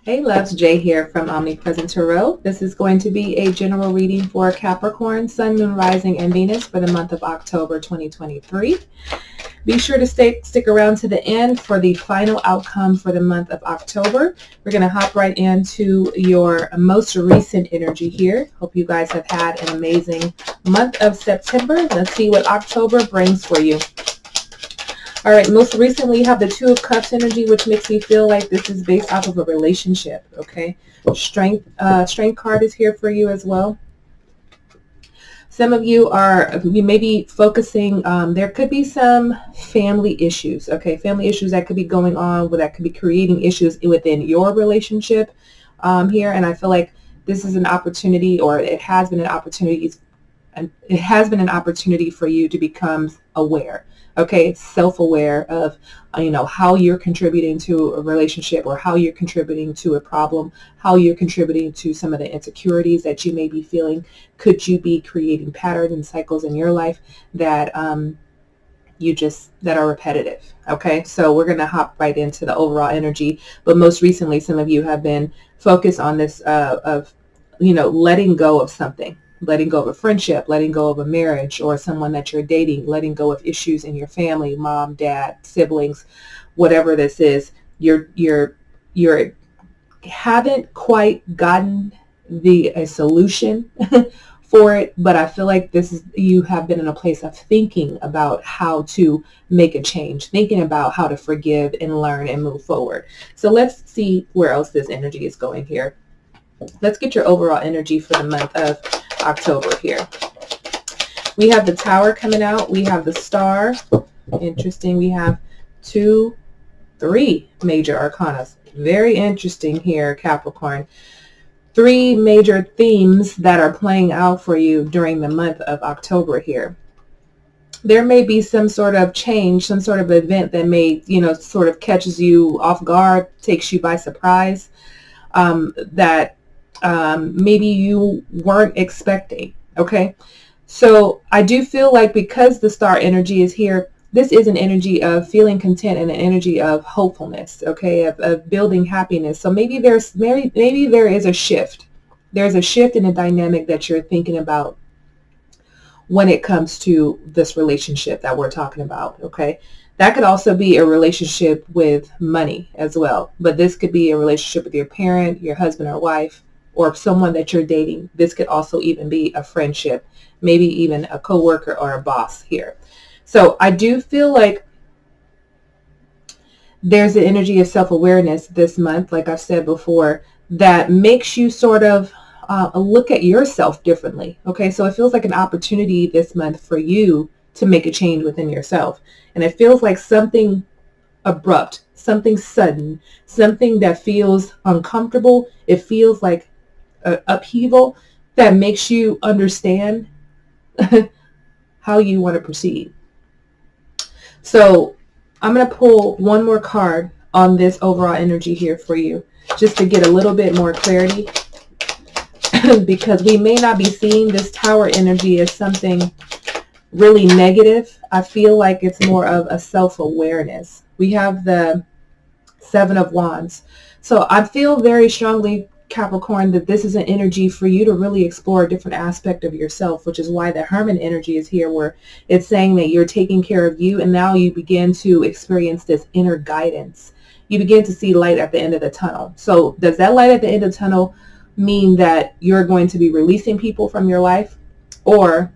Hey loves, Jay here from OmniPresent Tarot. This is going to be a general reading for Capricorn, Sun, Moon, Rising, and Venus for the month of October 2023. Be sure to stick around to the end for the final outcome for the month of October. We're going to hop right into your most recent energy here. Hope you guys have had an amazing month of September. Let's see what October brings for you. All right, most recently you have the Two of Cups energy, which makes me feel like this is based off of a relationship, okay? Strength card is here for you as well. Some of you may be focusing, there could be some family issues, okay? Family issues that could be going on, that could be creating issues within your relationship here. And I feel like this is an opportunity, or it has been an opportunity for you to become aware. Okay, self-aware of, how you're contributing to a relationship, or how you're contributing to a problem, how you're contributing to some of the insecurities that you may be feeling. Could you be creating patterns and cycles in your life that that are repetitive? Okay, so we're going to hop right into the overall energy. But most recently, some of you have been focused on this of letting go of something. Letting go of a friendship, letting go of a marriage or someone that you're dating, letting go of issues in your family, mom, dad, siblings, whatever this is. You haven't quite gotten a solution for it, but I feel like you have been in a place of thinking about how to make a change, thinking about how to forgive and learn and move forward. So let's see where else this energy is going here. Let's get your overall energy for the month of October here. We have the Tower coming out. We have the Star. Interesting. We have three major arcana. Very interesting here, Capricorn. Three major themes that are playing out for you during the month of October here. There may be some sort of change, some sort of event that may, sort of catches you off guard, takes you by surprise, that maybe you weren't expecting. Okay, so I do feel like because the Star energy is here, this is an energy of feeling content and an energy of hopefulness, okay, of building happiness. So maybe there is a shift. There's a shift in the dynamic that you're thinking about when it comes to this relationship that we're talking about. Okay, that could also be a relationship with money as well, but this could be a relationship with your parent, your husband or wife, or someone that you're dating. This could also even be a friendship, maybe even a coworker or a boss here. So I do feel like there's an energy of self-awareness this month, like I've said before, that makes you sort of look at yourself differently. Okay, so it feels like an opportunity this month for you to make a change within yourself. And it feels like something abrupt, something sudden, something that feels uncomfortable. It feels like upheaval that makes you understand how you want to proceed. So I'm going to pull one more card on this overall energy here for you, just to get a little bit more clarity, because we may not be seeing this Tower energy as something really negative. I feel like it's more of a self-awareness. We have the Seven of Wands. So I feel very strongly, Capricorn, that this is an energy for you to really explore a different aspect of yourself, which is why the Hermit energy is here, where it's saying that you're taking care of you, and now you begin to experience this inner guidance. You begin to see light at the end of the tunnel. So does that light at the end of the tunnel mean that you're going to be releasing people from your life, or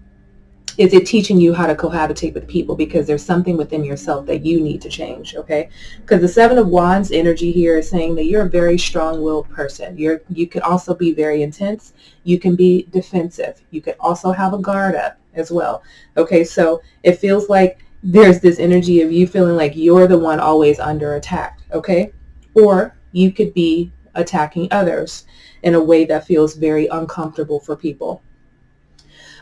is it teaching you how to cohabitate with people because there's something within yourself that you need to change? Okay, because the Seven of Wands energy here is saying that you're a very strong-willed person. You can also be very intense. You can be defensive. You can also have a guard up as well. Okay, so it feels like there's this energy of you feeling like you're the one always under attack. Okay, or you could be attacking others in a way that feels very uncomfortable for people.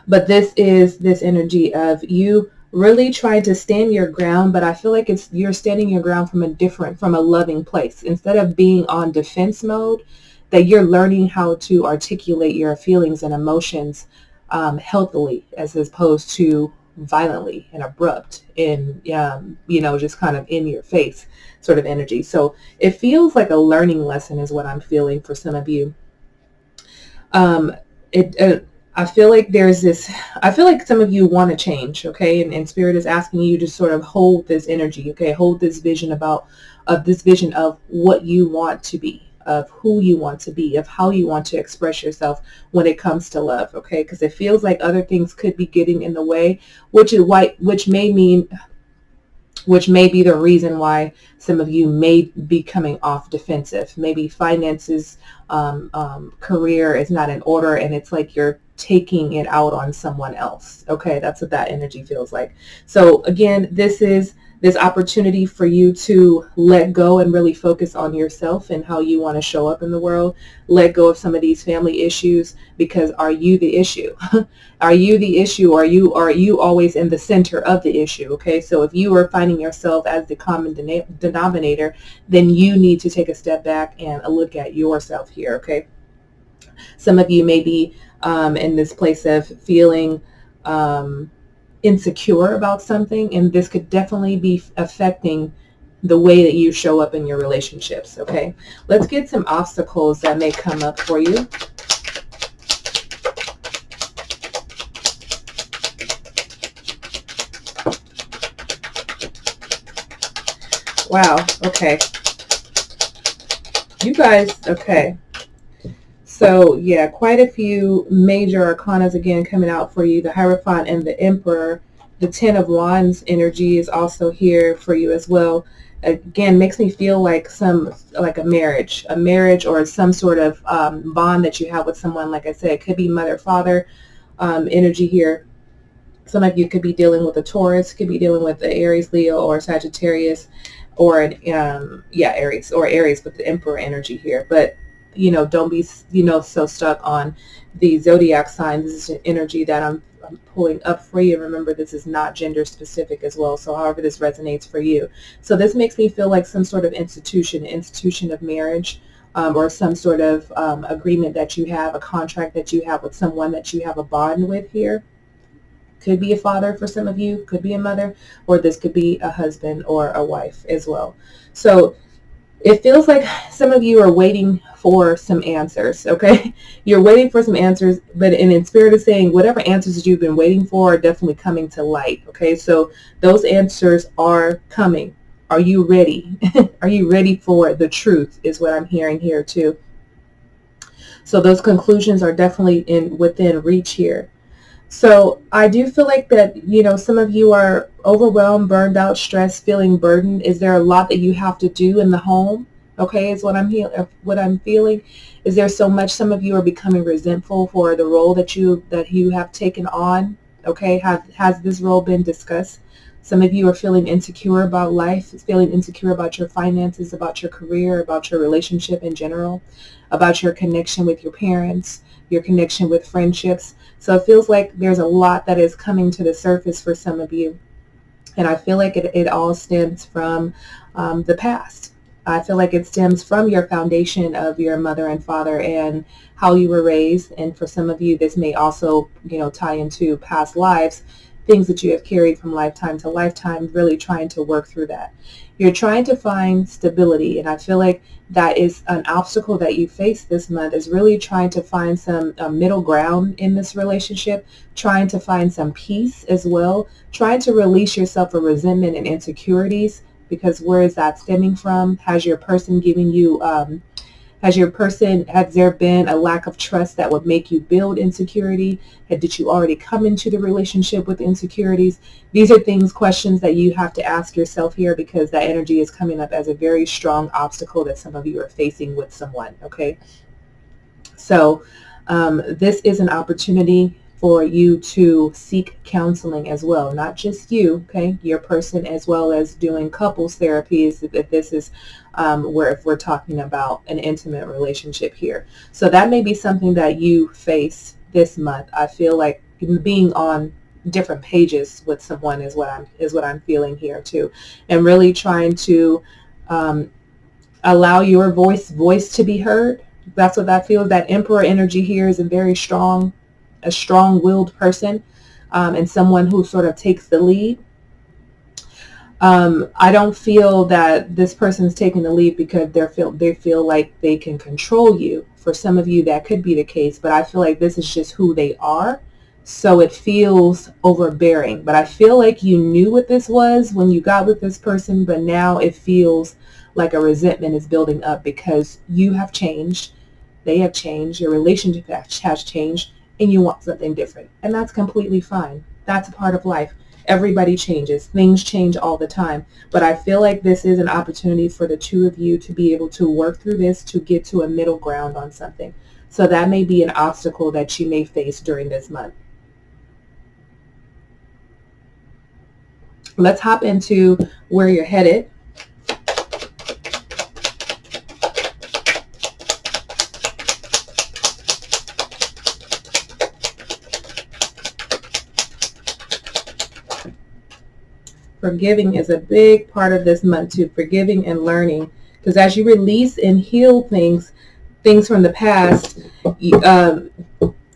But this is this energy of you really trying to stand your ground, but I feel like you're standing your ground from a loving place. Instead of being on defense mode, that you're learning how to articulate your feelings and emotions healthily, as opposed to violently and abrupt and, just kind of in your face sort of energy. So it feels like a learning lesson is what I'm feeling for some of you. It I feel like I feel like some of you want to change, okay? And Spirit is asking you to sort of hold this energy, okay? Hold this vision of what you want to be, of who you want to be, of how you want to express yourself when it comes to love, okay? Because it feels like other things could be getting in the way, which may be the reason why some of you may be coming off defensive. Maybe finances, career is not in order, and it's like you're taking it out on someone else. Okay, that's what that energy feels like. So again, this is this opportunity for you to let go and really focus on yourself and how you want to show up in the world. Let go of some of these family issues, because are you the issue? Are you the issue, or are you always in the center of the issue? Okay, so if you are finding yourself as the common denominator, then you need to take a step back and look at yourself here. Okay, some of you may be in this place of feeling insecure about something, and this could definitely be affecting the way that you show up in your relationships. Okay, let's get some obstacles that may come up for you. Wow, okay. You guys, okay. So yeah, quite a few major arcanas again coming out for you. The Hierophant and the Emperor. The Ten of Wands energy is also here for you as well. Again, makes me feel like a marriage or some sort of bond that you have with someone. Like I said, it could be mother, father energy here. Some of you could be dealing with a Taurus, could be dealing with the Aries, Leo, or Sagittarius, or Aries with the Emperor energy here. But don't be so stuck on the zodiac sign. This is an energy that I'm pulling up for you. Remember, this is not gender specific as well, so however this resonates for you. So this makes me feel like some sort of institution of marriage, or some sort of agreement that you have, a contract that you have with someone that you have a bond with here. Could be a father for some of you, could be a mother, or this could be a husband or a wife as well. So it feels like some of you are waiting for some answers, okay? You're waiting for some answers, but in Spirit is saying whatever answers you've been waiting for are definitely coming to light, okay? So those answers are coming. Are you ready? Are you ready for the truth is what I'm hearing here too. So those conclusions are definitely within reach here. So I do feel like that, some of you are overwhelmed, burned out, stressed, feeling burdened. Is there a lot that you have to do in the home? Okay, is what I'm feeling. Is there so much? Some of you are becoming resentful for the role that you have taken on. Okay, has this role been discussed? Some of you are feeling insecure about life, feeling insecure about your finances, about your career, about your relationship in general, about your connection with your parents, your connection with friendships. So it feels like there's a lot that is coming to the surface for some of you. And I feel like it all stems from the past. I feel like it stems from your foundation of your mother and father and how you were raised. And for some of you, this may also, tie into past lives, things that you have carried from lifetime to lifetime, really trying to work through that. You're trying to find stability, and I feel like that is an obstacle that you face this month, is really trying to find some middle ground in this relationship, trying to find some peace as well, trying to release yourself of resentment and insecurities, because where is that stemming from? Has your person given you has there been a lack of trust that would make you build insecurity? Did you already come into the relationship with insecurities? These are questions that you have to ask yourself here, because that energy is coming up as a very strong obstacle that some of you are facing with someone, okay? So this is an opportunity for you to seek counseling as well, not just you, okay, your person, as well as doing couples therapies if this is if we're talking about an intimate relationship here. So that may be something that you face this month. I feel like being on different pages with someone is what I'm feeling here too, and really trying to allow your voice to be heard. That's what that feels. That Emperor energy here is a very strong, a strong-willed person. and someone who sort of takes the lead. I don't feel that this person's taking the lead because they feel like they can control you. For some of you, that could be the case, but I feel like this is just who they are. So it feels overbearing. But I feel like you knew what this was when you got with this person, but now it feels like a resentment is building up because you have changed, they have changed, your relationship has changed, and you want something different. And that's completely fine. That's a part of life. Everybody changes. Things change all the time. But I feel like this is an opportunity for the two of you to be able to work through this to get to a middle ground on something. So that may be an obstacle that you may face during this month. Let's hop into where you're headed. Forgiving is a big part of this month too. Forgiving and learning, because as you release and heal things from the past,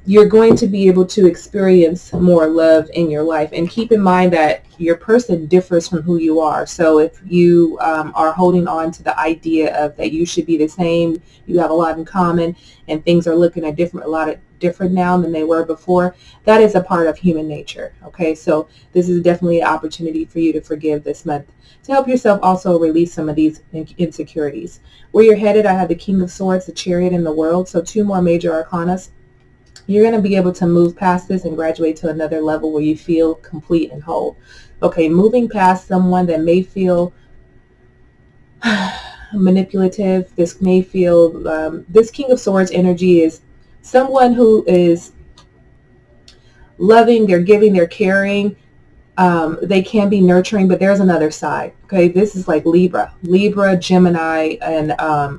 you're going to be able to experience more love in your life. And keep in mind that your person differs from who you are. So if you are holding on to the idea of that you should be the same, you have a lot in common, and things are looking at a lot different now than they were before, that is a part of human nature. Okay, so this is definitely an opportunity for you to forgive this month to help yourself also release some of these insecurities. Where you're headed, I have the King of Swords, the Chariot, and the World. So two more major arcanas. You're going to be able to move past this and graduate to another level where you feel complete and whole. Okay, moving past someone that may feel manipulative. This may feel, this King of Swords energy is someone who is loving, they're giving, they're caring. They can be nurturing, but there's another side. Okay, this is like Libra, Gemini, and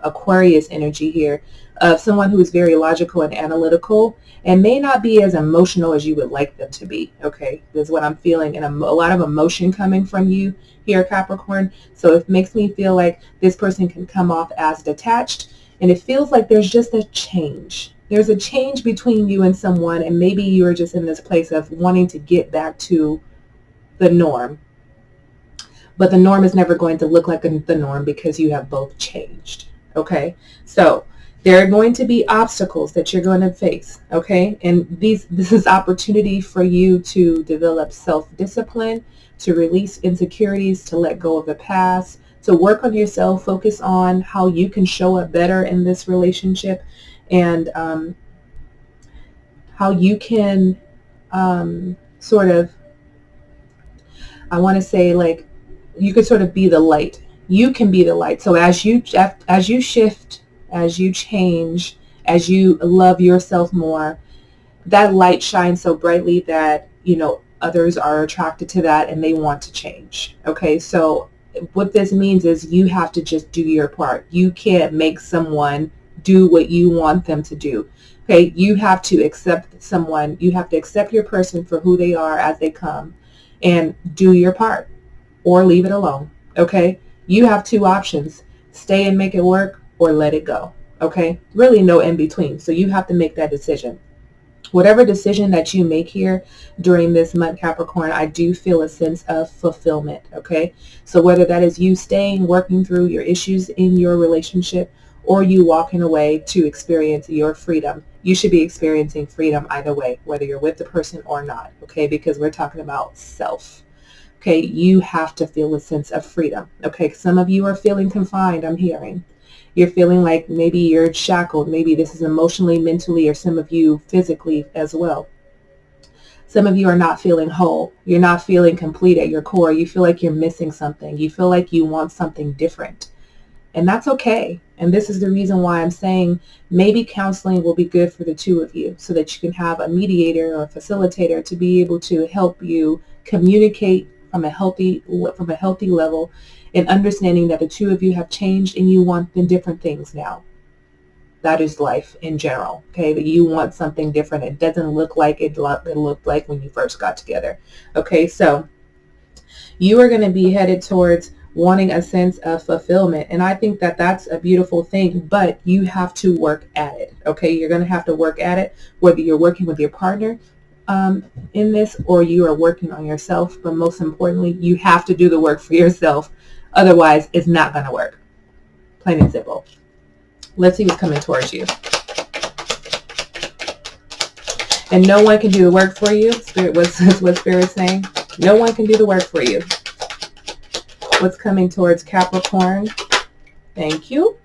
Aquarius energy here, of someone who is very logical and analytical and may not be as emotional as you would like them to be. Okay, this is what I'm feeling, and a lot of emotion coming from you here, Capricorn. So it makes me feel like this person can come off as detached, and it feels like there's just a change. There's a change between you and someone, and maybe you're just in this place of wanting to get back to the norm. But the norm is never going to look like the norm because you have both changed. Okay, so there are going to be obstacles that you're going to face. Okay, and this is opportunity for you to develop self-discipline, to release insecurities, to let go of the past, to work on yourself, focus on how you can show up better in this relationship, and how you can sort of, I want to say, like, you could sort of be the light. You can be the light. So as you shift, as you change, as you love yourself more, that light shines so brightly that, you know, others are attracted to that and they want to change. Okay, so what this means is you have to just do your part. You can't make someone do what you want them to do. Okay, you have to accept someone. You have to accept your person for who they are as they come and do your part, or leave it alone. Okay, you have two options: stay and make it work, or let it go. Okay, really no in between. So you have to make that decision. Whatever decision that you make here during this month, Capricorn, I do feel a sense of fulfillment. Okay, so whether that is you staying, working through your issues in your relationship, or you walking away to experience your freedom, you should be experiencing freedom either way, whether you're with the person or not. Okay, because we're talking about self. Okay, you have to feel a sense of freedom. Okay, some of you are feeling confined, I'm hearing. You're feeling like maybe you're shackled. Maybe this is emotionally, mentally, or some of you physically as well. Some of you are not feeling whole. You're not feeling complete at your core. You feel like you're missing something. You feel like you want something different. And that's okay. And this is the reason why I'm saying maybe counseling will be good for the two of you, so that you can have a mediator or a facilitator to be able to help you communicate from a healthy level, and understanding that the two of you have changed and you want the different things now. That is life in general. Okay, that you want something different. It doesn't look like it looked like when you first got together. Okay, so you are going to be headed towards wanting a sense of fulfillment. And I think that that's a beautiful thing, but you have to work at it. Okay, you're going to have to work at it, whether you're working with your partner, in this, or you are working on yourself. But most importantly, you have to do the work for yourself. Otherwise, it's not going to work. Plain and simple. Let's see what's coming towards you. And no one can do the work for you. Spirit, what's Spirit's saying? No one can do the work for you. What's coming towards Capricorn? Thank you.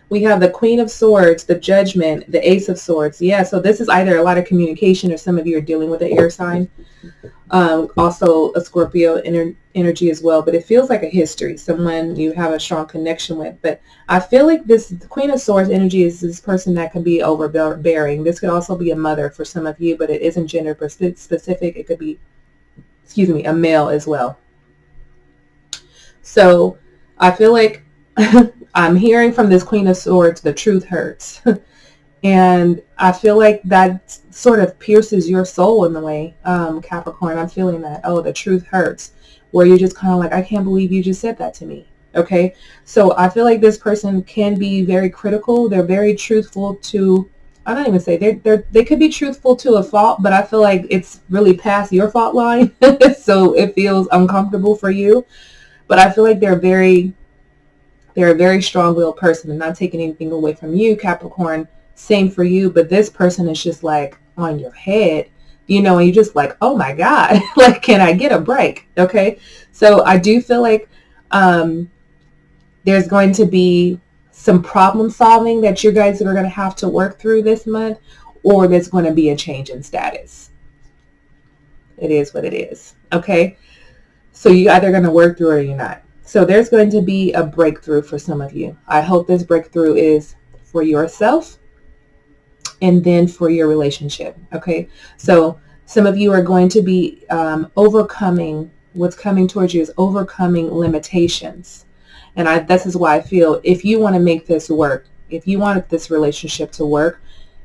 We have the Queen of Swords, the Judgment, the Ace of Swords. Yeah, so this is either a lot of communication, or some of you are dealing with an air sign. Also a Scorpio energy as well. But it feels like a history, someone you have a strong connection with. But I feel like this Queen of Swords energy is this person that can be overbearing. This could also be a mother for some of you, but it isn't gender specific. It could be, excuse me, a male as well. So I feel like I'm hearing from this Queen of Swords, the truth hurts. And I feel like that sort of pierces your soul in the way, Capricorn. I'm feeling that, oh, the truth hurts, where you're just kind of like, I can't believe you just said that to me. Okay. So I feel like this person can be very critical. They're very truthful to, I don't even say they could be truthful to a fault, but I feel like it's really past your fault line. So it feels uncomfortable for you. But I feel like they're a very strong-willed person, and not taking anything away from you, Capricorn. Same for you, but this person is just like on your head, you know, and you're just like, oh my God, like, can I get a break? Okay. So I do feel like there's going to be some problem solving that you guys are going to have to work through this month, or there's going to be a change in status. It is what it is. Okay. So you're either going to work through it or you're not. So there's going to be a breakthrough for some of you. I hope this breakthrough is for yourself and then for your relationship. Okay. So some of you are going to be overcoming, what's coming towards you is overcoming limitations. And this is why I feel if you want to make this work, if you want this relationship to work,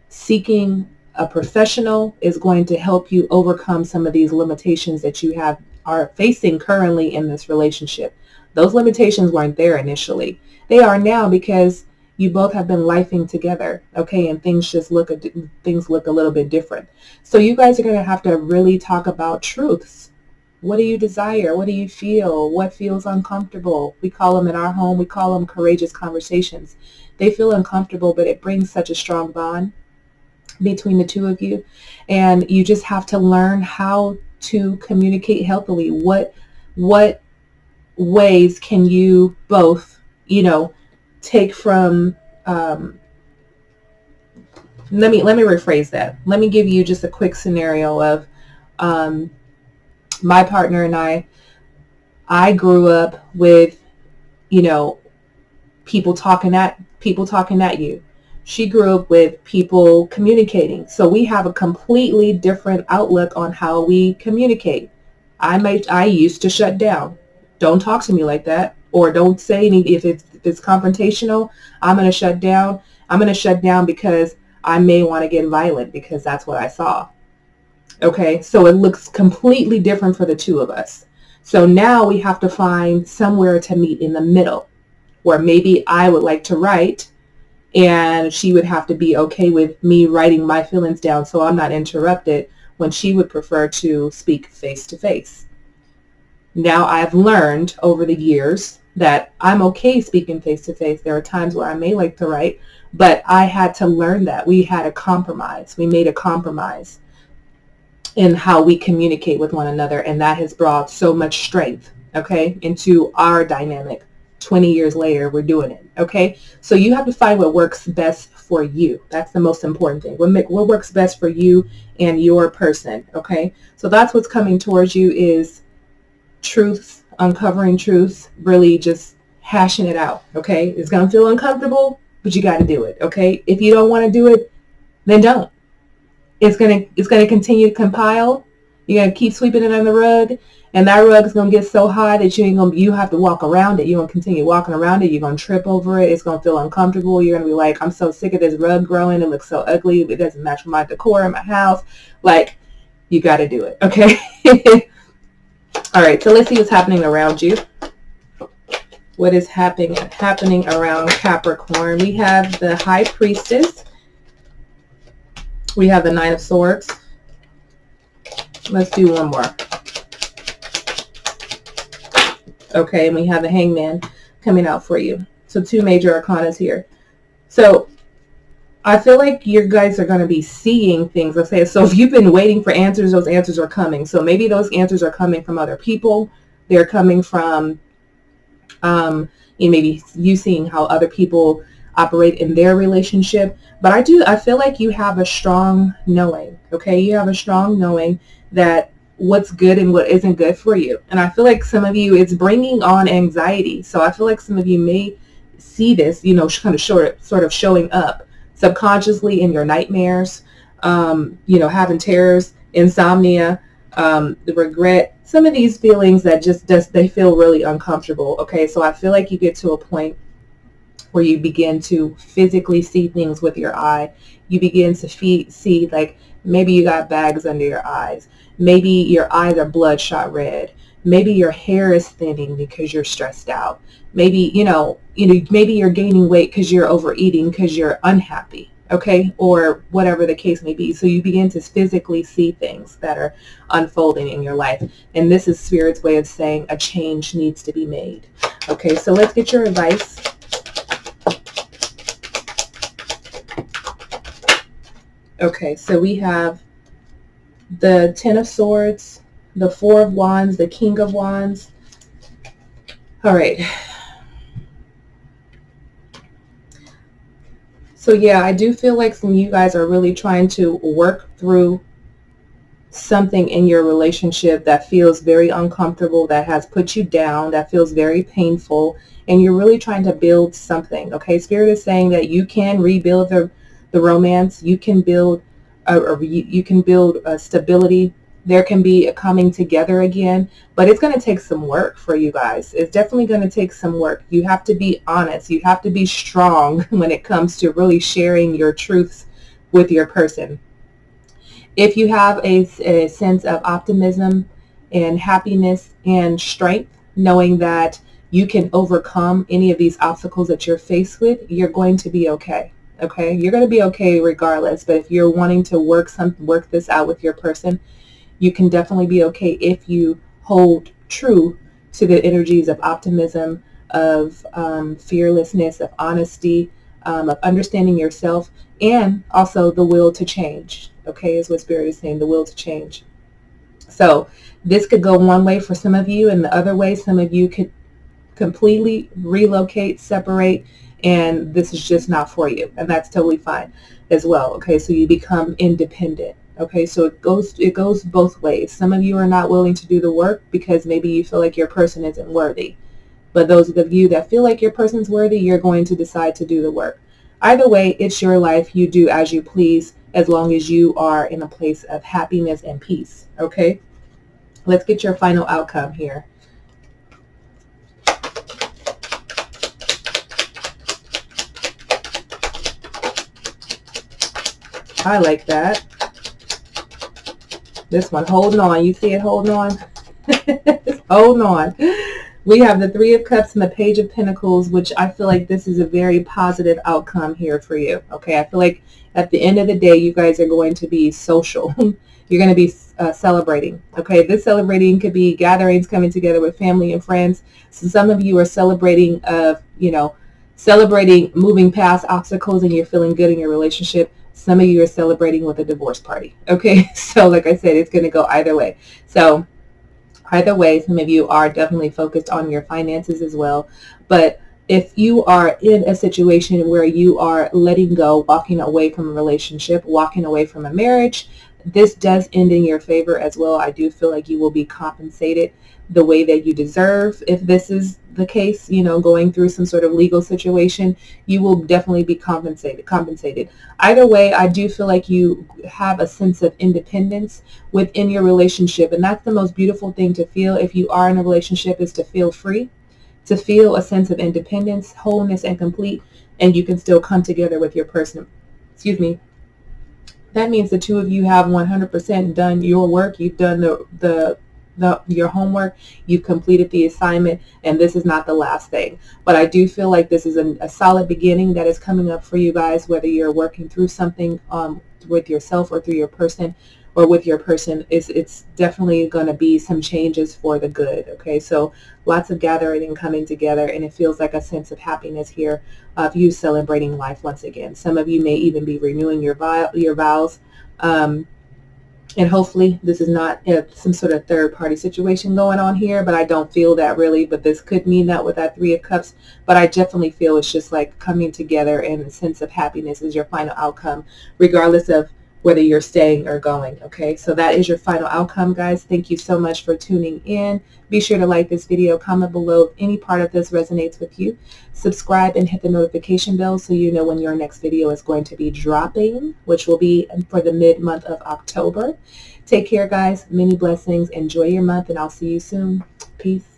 seeking a professional is going to help you overcome some of these limitations that you are facing currently in this relationship. Those limitations weren't there initially. They are now because you both have been lifing together, okay, and things look a little bit different. So you guys are going to have to really talk about truths. What do you desire? What do you feel? What feels uncomfortable? We call them in our home, we call them courageous conversations. They feel uncomfortable, but it brings such a strong bond between the two of you. And you just have to learn how to communicate healthily. What ways can you both, take from, let me rephrase that. Let me give you just a quick scenario of my partner and I grew up with, people talking at you. She grew up with people communicating. So we have a completely different outlook on how we communicate. I used to shut down. Don't talk to me like that, or don't say anything. If it's confrontational, I'm going to shut down. I'm going to shut down because I may want to get violent because that's what I saw. Okay, so it looks completely different for the two of us. So now we have to find somewhere to meet in the middle, where maybe I would like to write and she would have to be okay with me writing my feelings down so I'm not interrupted, when she would prefer to speak face to face. Now I've learned over the years that I'm okay speaking face to face. There are times where I may like to write, but I had to learn that. We had a compromise. We made a compromise in how we communicate with one another, and that has brought so much strength, okay, into our dynamic. 20 years later, we're doing it, okay? So you have to find what works best for you. That's the most important thing. What works best for you and your person, okay? So that's what's coming towards you, is truths, uncovering truths, really just hashing it out, okay? It's going to feel uncomfortable, but you got to do it, okay? If you don't want to do it, then don't. It's going to continue to compile. You're going to keep sweeping it on the rug, and that rug is going to get so high that you have to walk around it. You're going to continue walking around it. You're going to trip over it. It's going to feel uncomfortable. You're going to be like, I'm so sick of this rug growing. It looks so ugly. It doesn't match with my decor in my house. Like, you got to do it, okay? All right, so let's see what's happening around you. What is happening around Capricorn? We have the High Priestess. We have the Nine of Swords. Let's do one more. Okay, and we have the Hangman coming out for you. So 2 major arcanas here. So I feel like you guys are going to be seeing things. Let's say, so if you've been waiting for answers, those answers are coming. So maybe those answers are coming from other people. They're coming from, maybe you seeing how other people operate in their relationship. But I feel like you have a strong knowing. Okay, you have a strong knowing that what's good and what isn't good for you. And I feel like some of you, it's bringing on anxiety. So I feel like some of you may see this, kind of sort of showing up subconsciously in your nightmares, having terrors, insomnia, the regret, some of these feelings that they feel really uncomfortable. Okay, so I feel like you get to a point where you begin to physically see things with your eye. You begin to see, like, maybe you got bags under your eyes. Maybe your eyes are bloodshot red. Maybe your hair is thinning because you're stressed out. Maybe, maybe you're gaining weight because you're overeating because you're unhappy. Okay, or whatever the case may be. So you begin to physically see things that are unfolding in your life. And this is Spirit's way of saying a change needs to be made. Okay, so let's get your advice. Okay, so we have the 10 of Swords, the 4 of Wands, the King of Wands. All right. So yeah, I do feel like some of you guys are really trying to work through something in your relationship that feels very uncomfortable, that has put you down, that feels very painful, and you're really trying to build something. Okay, Spirit is saying that you can rebuild the romance. You can build stability. There can be a coming together again, but it's going to take some work for you guys. It's definitely going to take some work. You have to be honest. You have to be strong when it comes to really sharing your truths with your person. If you have a sense of optimism and happiness and strength, knowing that you can overcome any of these obstacles that you're faced with, you're going to be okay. Okay, you're going to be okay regardless. But if you're wanting to work this out with your person, you can definitely be okay if you hold true to the energies of optimism, of fearlessness, of honesty, of understanding yourself, and also the will to change. Okay, is what Spirit is saying, the will to change. So this could go one way for some of you, and the other way, some of you could completely relocate, separate, and this is just not for you, and that's totally fine as well. Okay, so you become independent. Okay, so it goes both ways. Some of you are not willing to do the work because maybe you feel like your person isn't worthy. But those of you that feel like your person's worthy, you're going to decide to do the work. Either way, it's your life. You do as you please, as long as you are in a place of happiness and peace. Okay, let's get your final outcome here. I like that. This one, holding on. You see it holding on? Holding on. We have the 3 of Cups and the Page of Pentacles, which I feel like this is a very positive outcome here for you. Okay, I feel like at the end of the day, you guys are going to be social. You're going to be celebrating. Okay, this celebrating could be gatherings, coming together with family and friends. So some of you are celebrating celebrating moving past obstacles, and you're feeling good in your relationship. Some of you are celebrating with a divorce party. Okay, so like I said, it's going to go either way. So either way, some of you are definitely focused on your finances as well. But if you are in a situation where you are letting go, walking away from a relationship, walking away from a marriage, this does end in your favor as well. I do feel like you will be compensated the way that you deserve. If this is the case, going through some sort of legal situation, you will definitely be compensated. Either way, I do feel like you have a sense of independence within your relationship. And that's the most beautiful thing to feel if you are in a relationship, is to feel free, to feel a sense of independence, wholeness, and complete, and you can still come together with your person. Excuse me. That means the two of you have 100% done your work. You've done your homework. You've completed the assignment, and this is not the last thing. But I do feel like this is a solid beginning that is coming up for you guys, whether you're working through something with yourself or through your person. or with your person, it's definitely going to be some changes for the good. Okay, so lots of gathering and coming together, and it feels like a sense of happiness here of you celebrating life once again. Some of you may even be renewing your vows. And hopefully this is not some sort of third party situation going on here, but I don't feel that really. But this could mean that with that Three of Cups. But I definitely feel it's just like coming together, and a sense of happiness is your final outcome, regardless of whether you're staying or going. Okay, so that is your final outcome, guys. Thank you so much for tuning in. Be sure to like this video, comment below if any part of this resonates with you. Subscribe and hit the notification bell so you know when your next video is going to be dropping, which will be for the mid-month of October. Take care, guys. Many blessings. Enjoy your month, and I'll see you soon. Peace.